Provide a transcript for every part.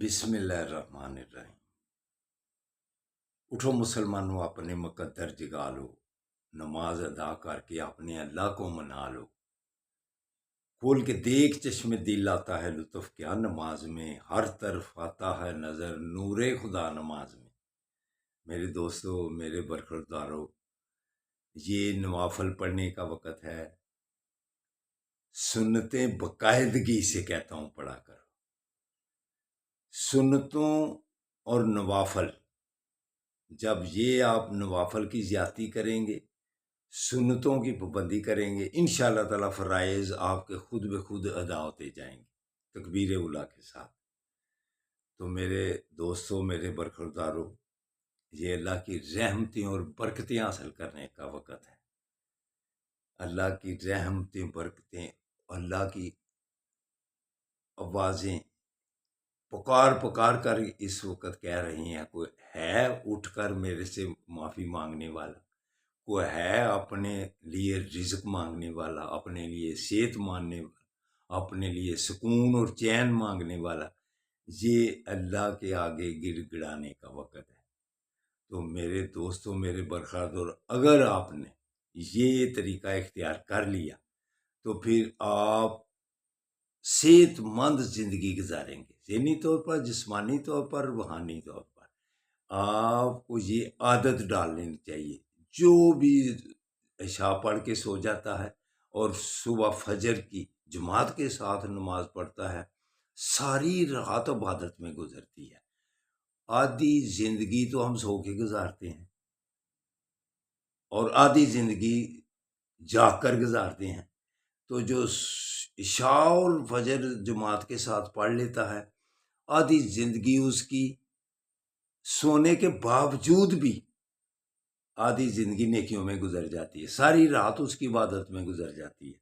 بسم اللہ الرحمن الرحیم۔ اٹھو مسلمانوں، اپنے مقدر جگا لو، نماز ادا کر کے اپنے اللہ کو منا لو۔ کھول کے دیکھ چشم دل آتا ہے لطف کیا نماز میں، ہر طرف آتا ہے نظر نور خدا نماز میں۔ میرے دوستو، میرے برخوردارو، یہ نوافل پڑھنے کا وقت ہے۔ سنتیں باقاعدگی سے کہتا ہوں پڑھا کرو۔ سنتوں اور نوافل، جب یہ آپ نوافل کی زیادتی کریں گے، سنتوں کی پابندی کریں گے، انشاءاللہ تعالی فرائض آپ کے خود بخود ادا ہوتے جائیں گے تکبیر اولیٰ کے ساتھ۔ تو میرے دوستوں، میرے برخورداروں، یہ اللہ کی رحمتیں اور برکتیں حاصل کرنے کا وقت ہے۔ اللہ کی رحمتیں، برکتیں، اللہ کی آوازیں پکار پکار کر اس وقت کہہ رہی ہیں۔ کوئی ہے اٹھ کر میرے سے معافی مانگنے والا؟ کوئی ہے اپنے لیے رزق مانگنے والا، اپنے لیے صحت مانگنے والا، اپنے لیے سکون اور چین مانگنے والا؟ یہ اللہ کے آگے گڑ گڑانے کا وقت ہے۔ تو میرے دوستوں، میرے برخوردار، اگر آپ نے یہ طریقہ اختیار کر لیا تو پھر آپ صحت مند زندگی گزاریں گے، ذہنی طور پر، جسمانی طور پر، روحانی طور پر۔ آپ کو یہ عادت ڈال لینی چاہیے، جو بھی عشاء پڑھ کے سو جاتا ہے اور صبح فجر کی جماعت کے ساتھ نماز پڑھتا ہے، ساری رات عبادت میں گزرتی ہے۔ آدھی زندگی تو ہم سو کے گزارتے ہیں اور آدھی زندگی جاگ کر گزارتے ہیں۔ تو جو عشاء اور فجر جماعت کے ساتھ پڑھ لیتا ہے، آدھی زندگی اس کی سونے کے باوجود بھی آدھی زندگی نیکیوں میں گزر جاتی ہے، ساری رات اس کی عبادت میں گزر جاتی ہے۔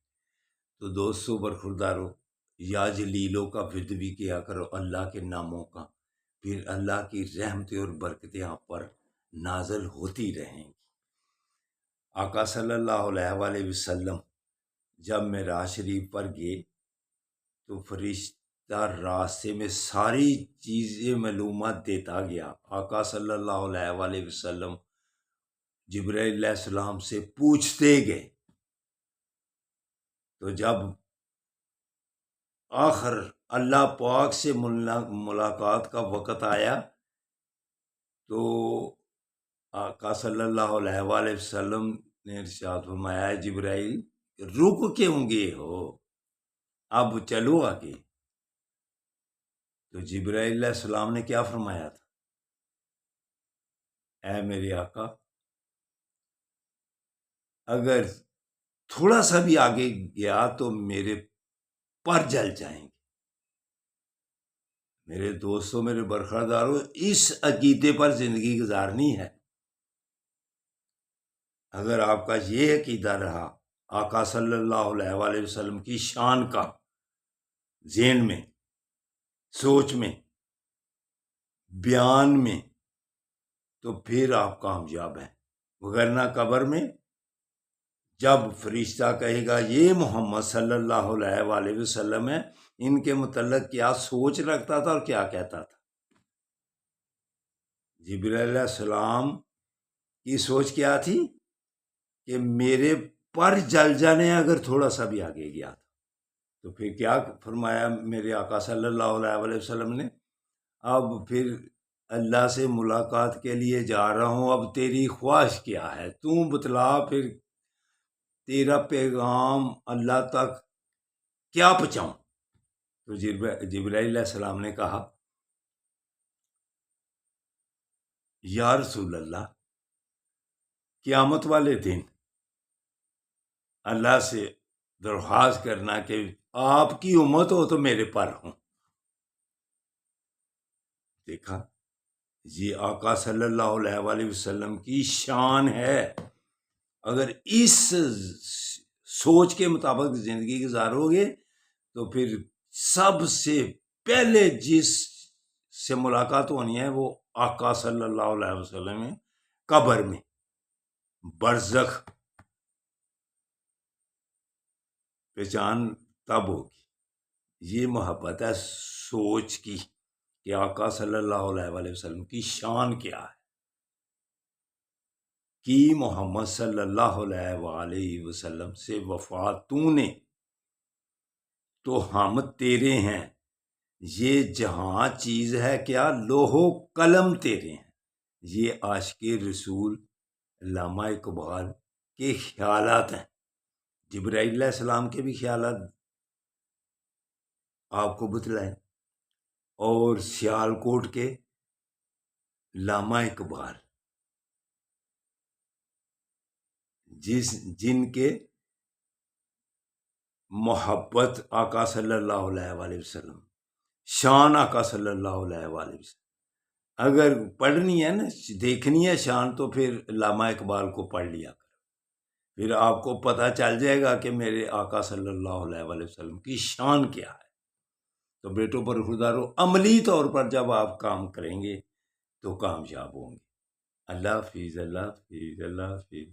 تو دوستو، برخوردارو، یا جلیلوں کا ورد بھی کیا کرو، اللہ کے ناموں کا، پھر اللہ کی رحمتیں اور برکتیں آپ پر نازل ہوتی رہیں گی۔ آقا صلی اللہ علیہ وآلہ وسلم جب معراج شریف پر گئے تو فرشتہ راستے میں ساری چیزیں معلومات دیتا گیا۔ آقا صلی اللہ علیہ وآلہ وسلم جبرائیل علیہ السلام سے پوچھتے گئے، تو جب آخر اللہ پاک سے ملاقات کا وقت آیا تو آقا صلی اللہ علیہ وآلہ وسلم نے ارشاد فرمایا، جبرائیل رک کیوں گئے ہو، اب چلو آگے۔ تو جبرائیل علیہ السلام نے کیا فرمایا تھا؟ اے میرے آقا، اگر تھوڑا سا بھی آگے گیا تو میرے پر جل جائیں گے۔ میرے دوستوں، میرے برخورداروں، اس عقیدے پر زندگی گزارنی ہے۔ اگر آپ کا یہ عقیدہ رہا، آقا صلی اللہ علیہ وآلہ وسلم کی شان کا ذہن میں، سوچ میں، بیان میں، تو پھر آپ کامیاب ہیں۔ وگرنہ قبر میں جب فرشتہ کہے گا یہ محمد صلی اللہ علیہ وآلہ وسلم ہے، ان کے متعلق کیا سوچ رکھتا تھا اور کیا کہتا تھا؟ جبرائیل علیہ السلام کی سوچ کیا تھی کہ میرے پر جل جانے اگر تھوڑا سا بھی آگے گیا تھا۔ تو پھر کیا فرمایا میرے آقا صلی اللہ علیہ وآلہ وسلم نے؟ اب پھر اللہ سے ملاقات کے لیے جا رہا ہوں، اب تیری خواہش کیا ہے، تو بتلا، پھر تیرا پیغام اللہ تک کیا پہنچاؤں؟ تو جبرائیل علیہ السلام نے کہا، یا رسول اللہ، قیامت والے دن اللہ سے درخواست کرنا کہ آپ کی امت ہو تو میرے پر ہوں۔ دیکھا، یہ آقا صلی اللہ علیہ وآلہ وسلم کی شان ہے۔ اگر اس سوچ کے مطابق زندگی گزارو گے تو پھر سب سے پہلے جس سے ملاقات ہونی ہے وہ آقا صلی اللہ علیہ وسلم ہے، قبر میں، برزخ پہچان تب ہوگی۔ یہ محبت ہے سوچ کی، کہ آقا صلی اللہ علیہ وآلہ وسلم کی شان کیا ہے، کہ محمد صلی اللہ علیہ وآلہ وسلم سے وفا تو نے تو ہم تیرے ہیں، یہ جہاں چیز ہے کیا، لوح و قلم تیرے ہیں۔ یہ عاشق رسول علامہ اقبال کے خیالات ہیں، جبرائیل علیہ السلام کے بھی خیالات آپ کو بتلائیں، اور سیالکوٹ کے علامہ اقبال جن کے محبت آقا صلی اللہ علیہ وآلہ وسلم، شان آقا صلی اللہ علیہ وآلہ وسلم، اگر پڑھنی ہے نا، دیکھنی ہے شان، تو پھر علامہ اقبال کو پڑھ لیا کر، پھر آپ کو پتہ چل جائے گا کہ میرے آقا صلی اللہ علیہ وآلہ وسلم کی شان کیا ہے۔ تو بیٹوں پر خدا رو، عملی طور پر جب آپ کام کریں گے تو کامیاب ہوں گے۔ اللہ حافظ، اللہ حافظ، اللہ حافظ۔